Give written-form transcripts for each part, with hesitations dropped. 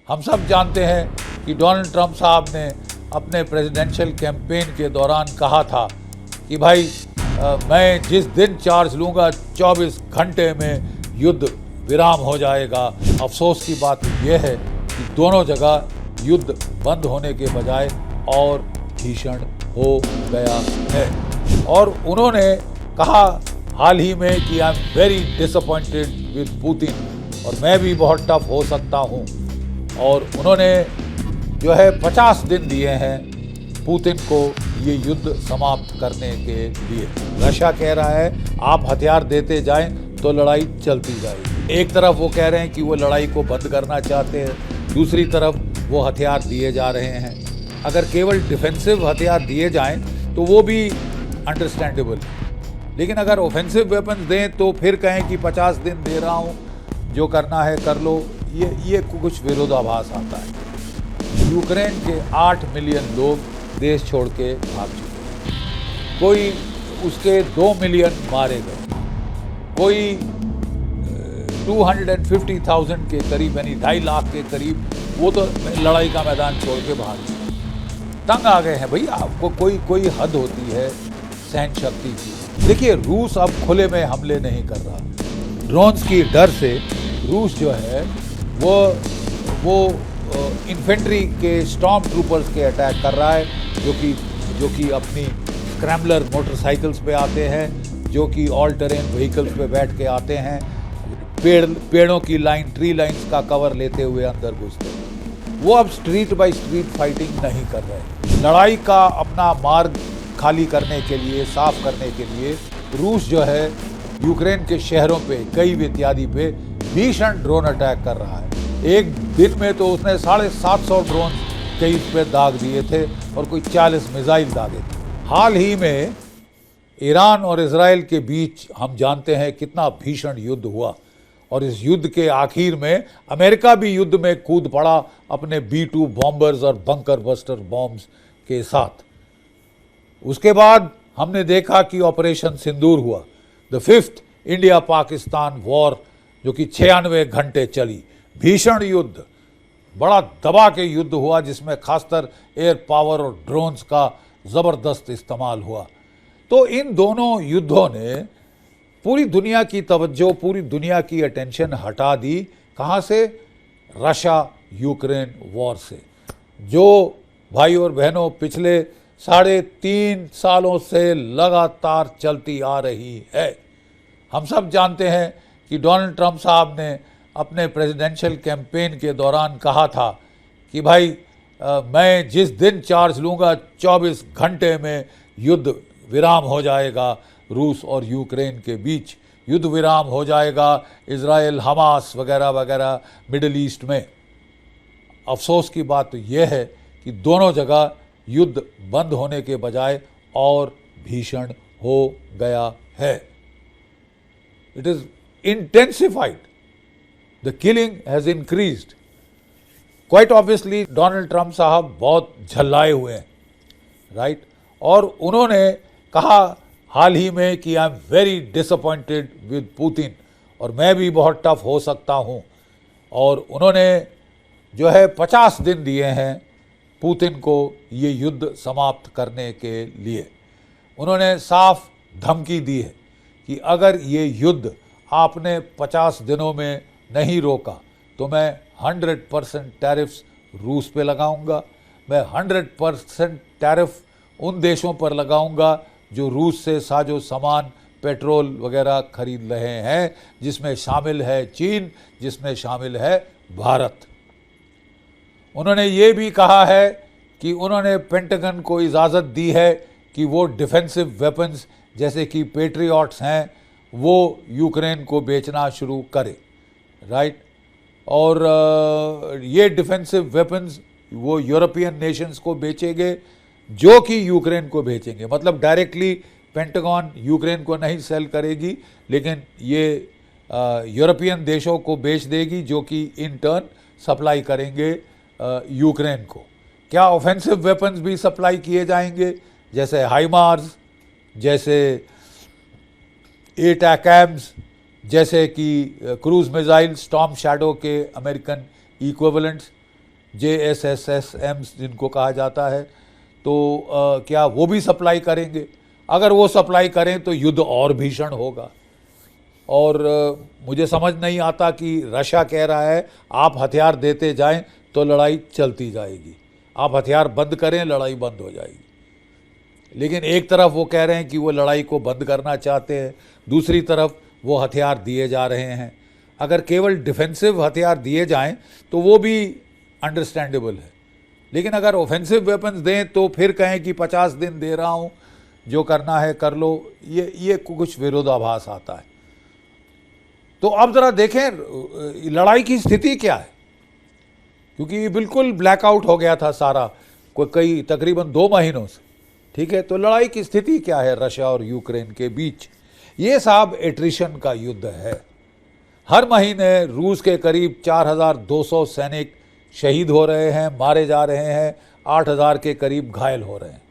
हम सब जानते हैं कि डोनाल्ड ट्रंप साहब ने अपने प्रेसिडेंशियल कैंपेन के दौरान कहा था कि भाई मैं जिस दिन चार्ज लूँगा 24 घंटे में युद्ध विराम हो जाएगा। अफसोस की बात यह है कि दोनों जगह युद्ध बंद होने के बजाय और भीषण हो गया है। और उन्होंने कहा हाल ही में कि I am very disappointed with Putin, और मैं भी बहुत टफ हो सकता हूँ। और उन्होंने जो है 50 दिन दिए हैं पुतिन को ये युद्ध समाप्त करने के लिए। रशिया कह रहा है आप हथियार देते जाएं तो लड़ाई चलती जाएगी। एक तरफ वो कह रहे हैं कि वो लड़ाई को बंद करना चाहते हैं, दूसरी तरफ वो हथियार दिए जा रहे हैं। अगर केवल डिफेंसिव हथियार दिए जाएं तो वो भी अंडरस्टैंडेबल, लेकिन अगर ऑफेंसिव वेपन्स दें तो फिर कहें कि 50 दिन दे रहा हूँ, जो करना है कर लो। ये कुछ विरोधाभास आता है। यूक्रेन के 8 मिलियन लोग देश छोड़ के भाग चुके हैं, कोई उसके 2 मिलियन मारे गए, कोई 250,000 के करीब यानी 2.5 लाख के करीब वो तो लड़ाई का मैदान छोड़ के भाग गए। तंग आ गए हैं भैया। आपको कोई हद होती है सहन शक्ति की। देखिए रूस अब खुले में हमले नहीं कर रहा। ड्रोन्स की डर से रूस जो है वो इन्फेंट्री के स्टॉर्म ट्रूपर्स के अटैक कर रहा है, जो कि अपनी स्क्रैम्बलर मोटरसाइकिल्स पे आते हैं, जो कि ऑल टेरेन व्हीकल्स पे बैठ के आते हैं, पेड़ों की लाइन, ट्री लाइन्स का कवर लेते हुए अंदर घुसते हैं। वो अब स्ट्रीट बाय स्ट्रीट फाइटिंग नहीं कर रहे। लड़ाई का अपना मार्ग खाली करने के लिए, साफ करने के लिए रूस जो है यूक्रेन के शहरों पे, कई इत्यादि पे भीषण ड्रोन अटैक कर रहा है। एक दिन में तो उसने 750 ड्रोन कई पे दाग दिए थे और कोई 40 मिसाइल दागे थे। हाल ही में ईरान और इजराइल के बीच हम जानते हैं कितना भीषण युद्ध हुआ, और इस युद्ध के आखिर में अमेरिका भी युद्ध में कूद पड़ा अपने B-2 बॉम्बर्स और बंकर बस्टर बॉम्ब्स के साथ। उसके बाद हमने देखा कि ऑपरेशन सिंदूर हुआ, the 5th India Pakistan war, जो कि 96 घंटे चली। भीषण युद्ध, बड़ा दबा के युद्ध हुआ, जिसमें खासकर एयर पावर और ड्रोन्स का ज़बरदस्त इस्तेमाल हुआ। तो इन दोनों युद्धों ने पूरी दुनिया की तवज्जो, पूरी दुनिया की अटेंशन हटा दी। कहाँ से? रशिया यूक्रेन वॉर से, जो भाई और बहनों पिछले 3.5 सालों से लगातार चलती आ रही है। हम सब जानते हैं कि डोनाल्ड ट्रंप साहब ने अपने प्रेसिडेंशियल कैंपेन के दौरान कहा था कि भाई मैं जिस दिन चार्ज लूँगा 24 घंटे में युद्ध विराम हो जाएगा। रूस और यूक्रेन के बीच युद्ध विराम हो जाएगा, इजराइल हमास वगैरह वगैरह मिडिल ईस्ट में। अफसोस की बात तो यह है कि दोनों जगह युद्ध बंद होने के बजाय और भीषण हो गया है। It is intensified. The killing has increased. Quite obviously Donald Trump साहब बहुत झल्लाए हुए हैं, राइट? और उन्होंने कहा हाल ही में कि I am very disappointed with Putin, और मैं भी बहुत टफ हो सकता हूँ। और उन्होंने जो है 50 दिन दिए हैं पुतिन को ये युद्ध समाप्त करने के लिए। उन्होंने साफ धमकी दी है कि अगर ये युद्ध आपने 50 दिनों में नहीं रोका तो मैं 100% टैरिफ्स रूस पे लगाऊंगा। मैं 100% टैरिफ उन देशों पर लगाऊंगा जो रूस से साजो सामान, पेट्रोल वगैरह खरीद रहे हैं, जिसमें शामिल है चीन, जिसमें शामिल है भारत। उन्होंने ये भी कहा है कि उन्होंने पेंटागन को इजाज़त दी है कि वो डिफेंसिव वेपन्स जैसे कि पेट्रियट्स हैं वो यूक्रेन को बेचना शुरू करे, राइट? और ये डिफेंसिव वेपन्स वो यूरोपियन नेशंस को बेचेंगे, जो कि यूक्रेन को बेचेंगे। मतलब डायरेक्टली पेंटागन यूक्रेन को नहीं सेल करेगी, लेकिन ये यूरोपियन देशों को बेच देगी, जो कि इन टर्न सप्लाई करेंगे यूक्रेन को। क्या ऑफेंसिव वेपन्स भी सप्लाई किए जाएंगे, जैसे हाइमार्स, जैसे एटैकैम्स, जैसे कि क्रूज मिसाइल, स्टॉर्म शैडो के अमेरिकन इक्विवेलेंट्स। JSSM जिनको कहा जाता है, तो क्या वो भी सप्लाई करेंगे? अगर वो सप्लाई करें तो युद्ध और भीषण होगा। और मुझे समझ नहीं आता कि रशिया कह रहा है आप हथियार देते जाएं तो लड़ाई चलती जाएगी, आप हथियार बंद करें लड़ाई बंद हो जाएगी। लेकिन एक तरफ वो कह रहे हैं कि वो लड़ाई को बंद करना चाहते हैं, दूसरी तरफ वो हथियार दिए जा रहे हैं। अगर केवल डिफेंसिव हथियार दिए जाएं तो वो भी अंडरस्टैंडेबल है, लेकिन अगर ऑफेंसिव वेपन्स दें तो फिर कहें कि 50 दिन दे रहा हूं, जो करना है कर लो, ये कुछ विरोधाभास आता है। तो अब ज़रा देखें लड़ाई की स्थिति क्या है, क्योंकि ये बिल्कुल ब्लैकआउट हो गया था सारा कई तकरीबन 2 महीनों से। ठीक है, तो लड़ाई की स्थिति क्या है रशिया और यूक्रेन के बीच? ये साहब एट्रिशन का युद्ध है। हर महीने रूस के करीब 4200 सैनिक शहीद हो रहे हैं, मारे जा रहे हैं, 8000 के करीब घायल हो रहे हैं।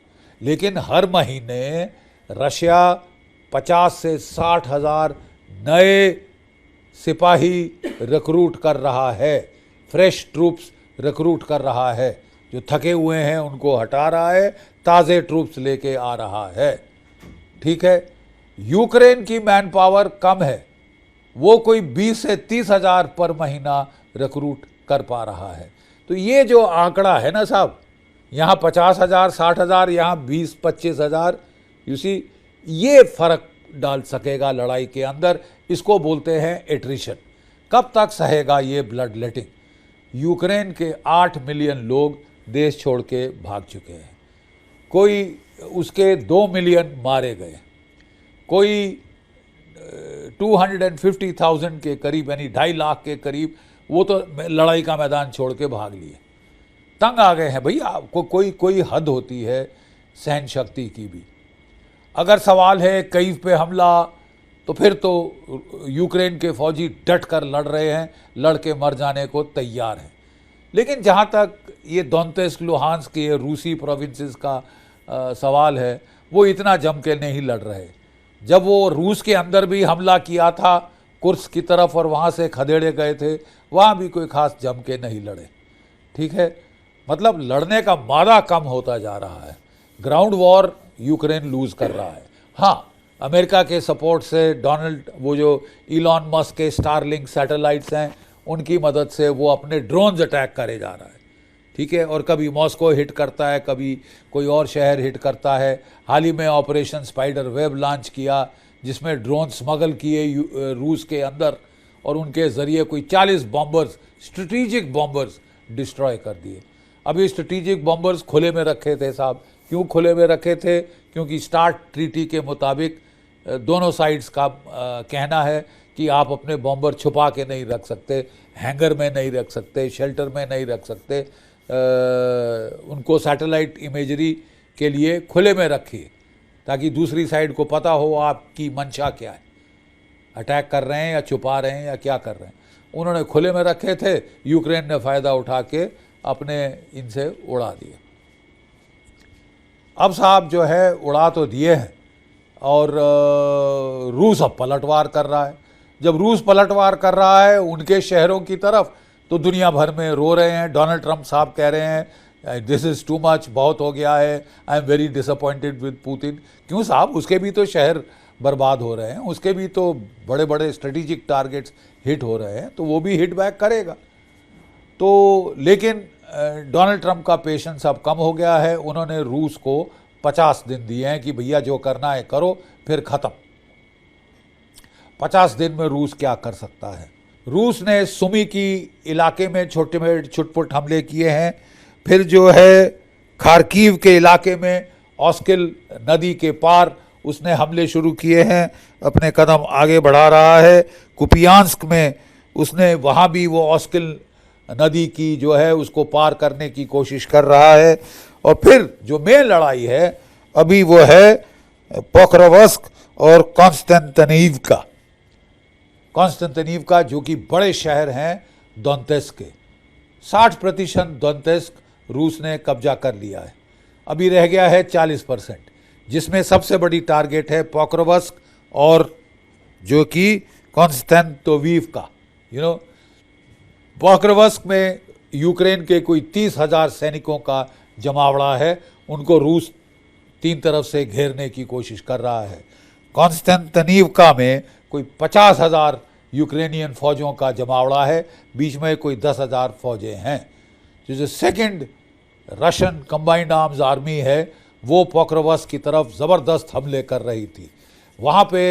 लेकिन हर महीने रशिया 50 से 60 हज़ार नए सिपाही रिक्रूट कर रहा है, फ्रेश ट्रूप्स रिक्रूट कर रहा है। जो थके हुए हैं उनको हटा रहा है, ताज़े ट्रूप्स लेके आ रहा है। ठीक है, यूक्रेन की मैन पावर कम है, वो कोई 20 से 30 हज़ार पर महीना रिक्रूट कर पा रहा है। तो ये जो आंकड़ा है ना साहब, यहाँ 50 हज़ार 60 हज़ार, यहाँ 20-25 हज़ार, यू सी, ये फ़र्क डाल सकेगा लड़ाई के अंदर। इसको बोलते हैं एट्रिशन। कब तक सहेगा ये ब्लड लेटिंग? यूक्रेन के 8 मिलियन लोग देश छोड़ के भाग चुके हैं, कोई उसके 2 मिलियन मारे गए, कोई 250,000 के करीब यानी 2.5 लाख के करीब वो तो लड़ाई का मैदान छोड़ के भाग लिए। तंग आ गए हैं भैया। आपको कोई हद होती है सहन शक्ति की भी। अगर सवाल है कीव पे हमला, तो फिर तो यूक्रेन के फौजी डट कर लड़ रहे हैं, लड़ के मर जाने को तैयार हैं। लेकिन जहाँ तक ये दोनेत्स्क लुहांस्क के रूसी प्रोविंसेस का सवाल है, वो इतना जम के नहीं लड़ रहे। जब वो रूस के अंदर भी हमला किया था कुर्स्क की तरफ और वहाँ से खदेड़े गए थे, वहाँ भी कोई खास जम के नहीं लड़े। ठीक है, मतलब लड़ने का मादा कम होता जा रहा है। ग्राउंड वॉर यूक्रेन लूज कर रहा है। हाँ, अमेरिका के सपोर्ट से वो जो इलॉन मस्क के स्टारलिंक सैटेलाइट्स हैं, उनकी मदद से वो अपने ड्रोन्स अटैक करे जा रहा है। ठीक है, और कभी मॉस्को हिट करता है, कभी कोई और शहर हिट करता है। हाल ही में ऑपरेशन स्पाइडर वेब लॉन्च किया, जिसमें ड्रोन स्मगल किए रूस के अंदर और उनके ज़रिए कोई 40 बॉम्बर्स, स्ट्रेटेजिक बॉम्बर्स डिस्ट्रॉय कर दिए। अभी स्ट्रेटेजिक बॉम्बर्स खुले में रखे थे साहब। क्यों खुले में रखे थे? क्योंकि स्टार्ट ट्रीटी के मुताबिक दोनों साइड्स का कहना है कि आप अपने बॉम्बर छुपा के नहीं रख सकते, हैंगर में नहीं रख सकते, शेल्टर में नहीं रख सकते, उनको सैटेलाइट इमेजरी के लिए खुले में रखिए, ताकि दूसरी साइड को पता हो आपकी मंशा क्या है, अटैक कर रहे हैं या छुपा रहे हैं या क्या कर रहे हैं। उन्होंने खुले में रखे थे, यूक्रेन ने फ़ायदा उठा के अपने इनसे उड़ा दिए। अब साहब जो है उड़ा तो दिए हैं, और रूस अब पलटवार कर रहा है। जब रूस पलटवार कर रहा है उनके शहरों की तरफ, तो दुनिया भर में रो रहे हैं। डोनाल्ड ट्रंप साहब कह रहे हैं दिस इज़ टू मच, बहुत हो गया है, I am very disappointed with Putin. क्यों साहब, उसके भी तो शहर बर्बाद हो रहे हैं, उसके भी तो बड़े बड़े स्ट्रेटेजिक टारगेट्स हिट हो रहे हैं, तो वो भी हिट बैक करेगा। तो लेकिन डोनाल्ड ट्रंप का पेशेंस अब कम हो गया है। उन्होंने रूस को 50 दिन दिए हैं कि भैया जो करना है करो, फिर ख़त्म। 50 दिन में रूस क्या कर सकता है? रूस ने सुमी की इलाके में छोटे में छुटपुट हमले किए हैं। फिर जो है खार्किव के इलाके में ऑस्किल नदी के पार उसने हमले शुरू किए हैं, अपने कदम आगे बढ़ा रहा है। कुपियांस्क में उसने वहाँ भी वो ऑस्किल नदी की जो है उसको पार करने की कोशिश कर रहा है। और फिर जो मेन लड़ाई है अभी वो है पोक्रोवस्क और कॉन्स्टेंटिनोव का, जो कि बड़े शहर हैं दोनेत्स्क के। 60% दोनेत्स्क रूस ने कब्जा कर लिया है, अभी रह गया है 40%, जिसमें सबसे बड़ी टारगेट है पोक्रोवस्क और जो कि कॉन्स्टेंटिनोव का। पोक्रोवस्क में यूक्रेन के कोई 30,000 सैनिकों का जमावड़ा है, उनको रूस तीन तरफ से घेरने की कोशिश कर रहा है। कॉन्स्टेंटिनोवका में कोई 50,000 यूक्रेनियन फौजों का जमावड़ा है, बीच में कोई 10,000 फौजें हैं। जो second Russian combined arms army है वो पोक्रोवस्क की तरफ ज़बरदस्त हमले कर रही थी। वहाँ पे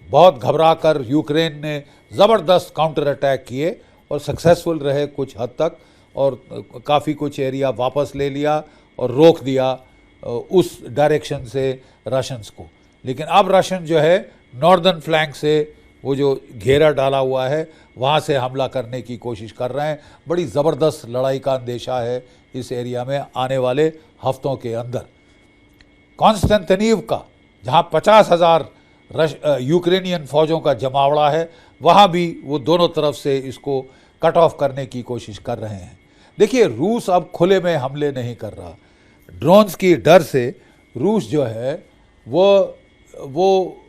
बहुत घबराकर यूक्रेन ने ज़बरदस्त काउंटर अटैक किए और सक्सेसफुल रहे कुछ हद तक, और काफ़ी कुछ एरिया वापस ले लिया और रोक दिया उस डायरेक्शन से रशियंस को। लेकिन अब रशियन जो है नॉर्दर्न फ्लैंक से वो जो घेरा डाला हुआ है वहाँ से हमला करने की कोशिश कर रहे हैं। बड़ी ज़बरदस्त लड़ाई का अंदेशा है इस एरिया में आने वाले हफ्तों के अंदर। कॉन्स्टेंटिनोवका जहाँ 50,000 यूक्रेनियन फौजों का जमावड़ा है, वहाँ भी वो दोनों तरफ से इसको कट ऑफ करने की कोशिश कर रहे हैं। देखिए, रूस अब खुले में हमले नहीं कर रहा। ड्रोन्स की डर से रूस जो है वो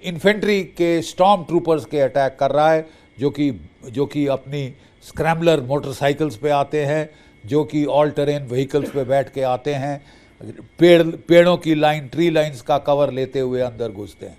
इन्फेंट्री के स्टॉर्म ट्रूपर्स के अटैक कर रहा है, जो कि अपनी स्क्रैम्बलर मोटरसाइकिल्स पे आते हैं, जो कि ऑल टेरेन व्हीकल्स पे बैठ के आते हैं, पेड़ों की लाइन, ट्री लाइंस का कवर लेते हुए अंदर घुसते हैं।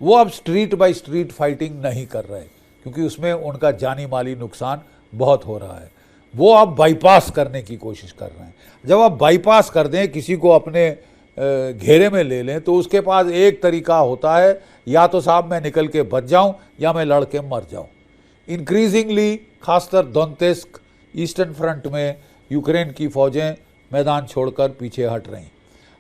वो अब स्ट्रीट बाय स्ट्रीट फाइटिंग नहीं कर रहे क्योंकि उसमें उनका जानी माली नुकसान बहुत हो रहा है। वो अब बाईपास करने की कोशिश कर रहे हैं। जब आप बाईपास कर दें, किसी को अपने घेरे में ले लें, तो उसके पास एक तरीका होता है, या तो साहब मैं निकल के बच जाऊं या मैं लड़ के मर जाऊं। इंक्रीजिंगली खासकर दोनेत्स्क ईस्टर्न फ्रंट में यूक्रेन की फ़ौजें मैदान छोड़कर पीछे हट रही।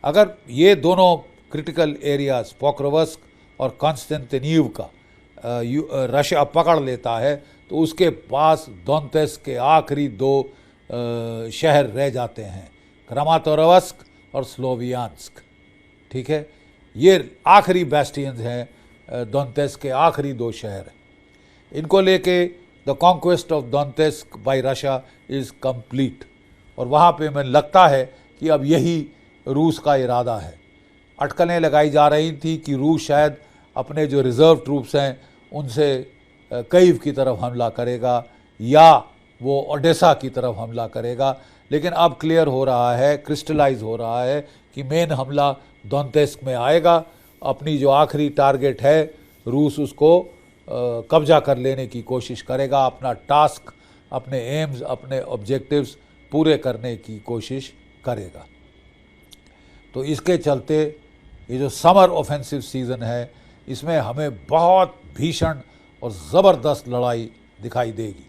अगर ये दोनों क्रिटिकल एरियाज पोक्रोवस्क और कॉन्स्टेंटिनोवका रशिया पकड़ लेता है, तो उसके पास दोनेत्स्क के आखिरी दो शहर रह जाते हैं, क्रामातोर्स्क और स्लोवियांस्क। ठीक है, ये आखिरी बेस्टियंस हैं दोनेत्स्क के आखिरी दो शहर। इनको लेके the conquest of Donetsk bye Russia is complete. और वहाँ पे मैं लगता है कि अब यही रूस का इरादा है। अटकलें लगाई जा रही थी कि रूस शायद अपने जो रिज़र्व ट्रूप्स हैं उनसे कीव की तरफ हमला करेगा या वो ओडेसा की तरफ हमला करेगा, लेकिन अब क्लियर हो रहा है, क्रिस्टलाइज हो रहा है कि मेन हमला दोनेत्स्क में आएगा। अपनी जो आखिरी टारगेट है रूस उसको कब्जा कर लेने की कोशिश करेगा, अपना टास्क, अपने एम्स, अपने ऑब्जेक्टिव्स पूरे करने की कोशिश करेगा। तो इसके चलते ये जो समर ऑफेंसिव सीज़न है, इसमें हमें बहुत भीषण और ज़बरदस्त लड़ाई दिखाई देगी।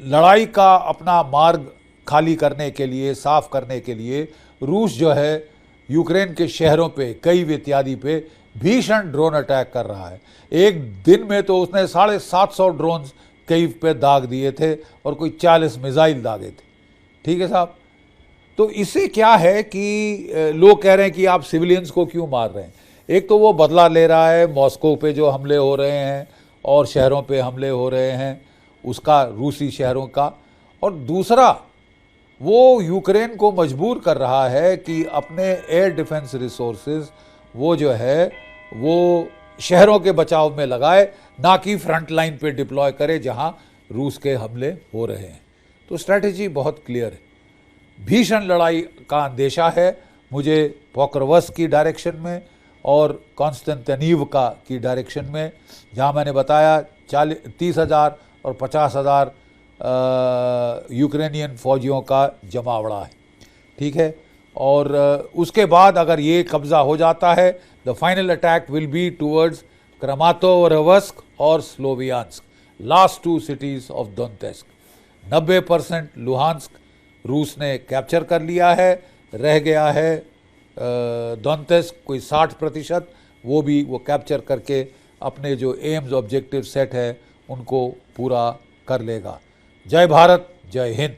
लड़ाई का अपना मार्ग खाली करने के लिए, साफ करने के लिए रूस जो है यूक्रेन के शहरों पे, कीव इत्यादि पे भीषण ड्रोन अटैक कर रहा है। एक दिन में तो उसने 750 ड्रोन्स कीव पे दाग दिए थे और कोई 40 मिसाइल दागे थे। ठीक है साहब, तो इससे क्या है कि लोग कह रहे हैं कि आप सिविलियंस को क्यों मार रहे हैं। एक तो वो बदला ले रहा है मॉस्को पे जो हमले हो रहे हैं और शहरों पे हमले हो रहे हैं उसका, रूसी शहरों का, और दूसरा वो यूक्रेन को मजबूर कर रहा है कि अपने एयर डिफेंस रिसोर्सेज वो जो है वो शहरों के बचाव में लगाए, ना कि फ्रंट लाइन पे डिप्लॉय करे जहां रूस के हमले हो रहे हैं। तो स्ट्रैटेजी बहुत क्लियर है। भीषण लड़ाई का अंदेशा है मुझे पोक्रोवस्क की डायरेक्शन में और कॉन्स्टेंटिनोवका की डायरेक्शन में, जहां मैंने बताया 30,000 और 50,000 यूक्रेनियन फौजियों का जमावड़ा है। ठीक है, और उसके बाद अगर ये कब्ज़ा हो जाता है, the final attack will be towards Kramatorsk और Sloviansk, last two cities of Donetsk. 90% Luhansk रूस ने कैप्चर कर लिया है, रह गया है दोनेत्स्क कोई 60%, वो भी वो कैप्चर करके अपने जो एम्स ऑब्जेक्टिव सेट है उनको पूरा कर लेगा। जय भारत, जय हिंद।